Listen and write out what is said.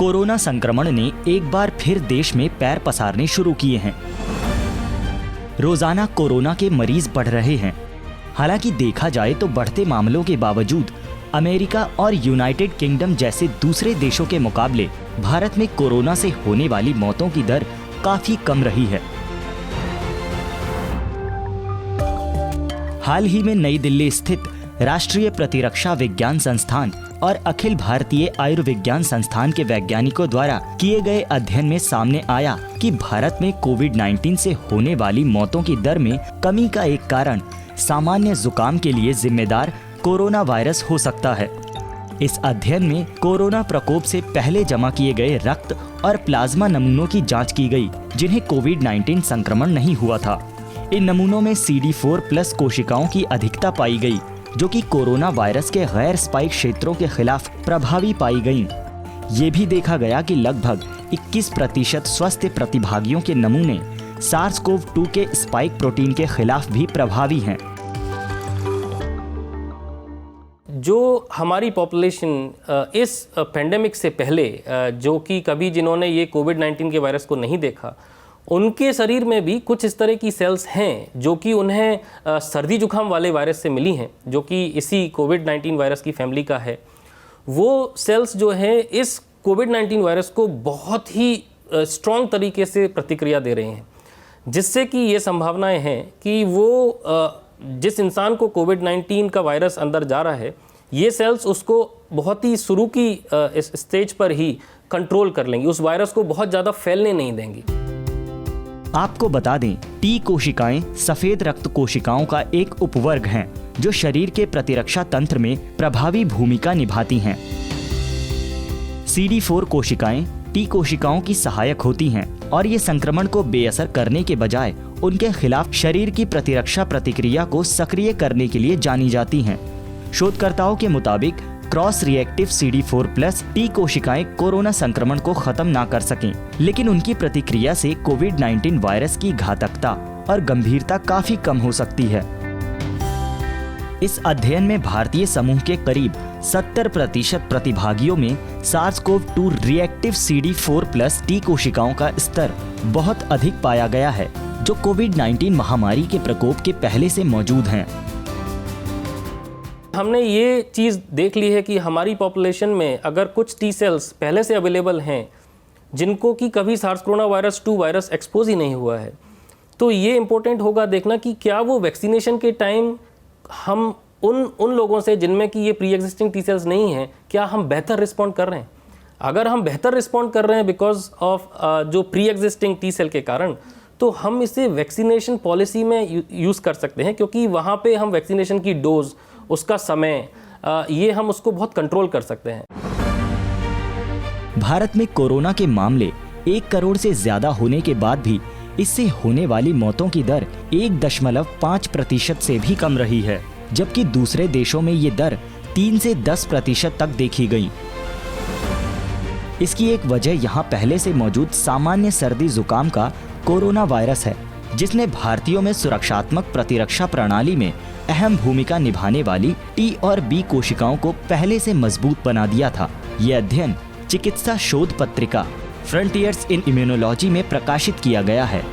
Corona संक्रमण ने एक बार फिर देश में पैर पसारने शुरू किए हैं। रोजाना कोरोना के मरीज बढ़ रहे हैं। हालांकि देखा जाए तो बढ़ते मामलों के बावजूद अमेरिका और यूनाइटेड किंगडम जैसे दूसरे देशों के मुकाबले भारत में कोरोना से होने वाली मौतों की दर काफी कम रही है। हाल ही में नई दिल्ली स्थित राष्ट्रीय प्रतिरक्षा विज्ञान संस्थान और अखिल भारतीय आयुर्विज्ञान संस्थान के वैज्ञानिकों द्वारा किए गए अध्ययन में सामने आया कि भारत में कोविड-19 से होने वाली मौतों की दर में कमी का एक कारण सामान्य जुकाम के लिए जिम्मेदार कोरोना वायरस हो सकता है। इस अध्ययन में कोरोना प्रकोप से पहले जमा किए गए रक्त और प्लाज्मा नमूनों की जांच की गई, जिन्हें कोविड-19 संक्रमण नहीं हुआ था। इन नमूनों में CD4+ कोशिकाओं की अधिकता पाई गई, जो कि कोरोना वायरस के गैर स्पाइक क्षेत्रों के खिलाफ प्रभावी पाई गईं। ये भी देखा गया कि लगभग 21% स्वस्थ प्रतिभागियों के नमूने SARS-CoV-2 के स्पाइक प्रोटीन के खिलाफ भी प्रभावी हैं। जो हमारी पॉपुलेशन इस पेंडेमिक से पहले जो कि कभी जिन्होंने ये कोविड-19 के वायरस को नहीं देखा, उनके शरीर में भी कुछ इस तरह की सेल्स हैं जो कि उन्हें सर्दी जुकाम वाले वायरस से मिली हैं, जो कि इसी कोविड-19 वायरस की फैमिली का है। वो सेल्स जो है इस कोविड-19 वायरस को बहुत ही स्ट्रॉन्ग तरीके से प्रतिक्रिया दे रहे हैं, जिससे कि ये संभावनाएं हैं कि वो जिस इंसान को कोविड-19 का वायरस अंदर जा रहा है, ये सेल्स उसको बहुत ही शुरू की इस स्टेज पर ही कंट्रोल कर लेंगी, उस वायरस को बहुत ज़्यादा फैलने नहीं देंगी। आपको बता दें, टी कोशिकाएं सफेद रक्त कोशिकाओं का एक उपवर्ग हैं, जो शरीर के प्रतिरक्षा तंत्र में प्रभावी भूमिका निभाती हैं। CD4 कोशिकाएं टी कोशिकाओं की सहायक होती हैं और ये संक्रमण को बेअसर करने के बजाय उनके खिलाफ शरीर की प्रतिरक्षा प्रतिक्रिया को सक्रिय करने के लिए जानी जाती हैं। शोधकर्ताओं के मुताबिक क्रॉस रिएक्टिव CD4+ टी कोशिकाएं कोरोना संक्रमण को खत्म ना कर सकें, लेकिन उनकी प्रतिक्रिया से कोविड-19 वायरस की घातकता और गंभीरता काफी कम हो सकती है। इस अध्ययन में भारतीय समूह के करीब 70% प्रतिभागियों में SARS-CoV-2 रिएक्टिव CD4+ टी कोशिकाओं का स्तर बहुत अधिक पाया गया है, जो कोविड-19 महामारी के प्रकोप के पहले से मौजूद हैं। हमने ये चीज़ देख ली है कि हमारी पॉपुलेशन में अगर कुछ टी सेल्स पहले से अवेलेबल हैं, जिनको कि कभी SARS-CoV-2 वायरस एक्सपोज ही नहीं हुआ है, तो ये इम्पोर्टेंट होगा देखना कि क्या वो वैक्सीनेशन के टाइम हम उन लोगों से जिनमें कि ये प्री एग्जिस्टिंग टी सेल्स नहीं हैं, क्या हम बेहतर रिस्पॉन्ड कर रहे हैं। अगर हम बेहतर रिस्पॉन्ड कर रहे हैं बिकॉज ऑफ जो प्री एग्जिस्टिंग टी सेल के कारण, तो हम इसे वैक्सीनेशन पॉलिसी में यूज़ कर सकते हैं, क्योंकि वहाँ पे हम वैक्सीनेशन की डोज, उसका समय, ये हम उसको बहुत कंट्रोल कर सकते हैं। भारत में कोरोना के मामले 1 करोड़ से ज्यादा होने के बाद भी इससे होने वाली मौतों की दर 1.5% से भी कम रही है, जबकि दूसरे देशों में ये दर 3 से 10% तक देखी गई। इसकी एक वजह यहाँ पहले से मौजूद सामान्य सर्दी जुकाम का कोरोना वायरस है, जिसने भारतीयों में सुरक्षात्मक प्रतिरक्षा प्रणाली में अहम भूमिका निभाने वाली टी और बी कोशिकाओं को पहले से मजबूत बना दिया था। यह अध्ययन चिकित्सा शोध पत्रिका फ्रंटियर्स इन इम्यूनोलॉजी में प्रकाशित किया गया है।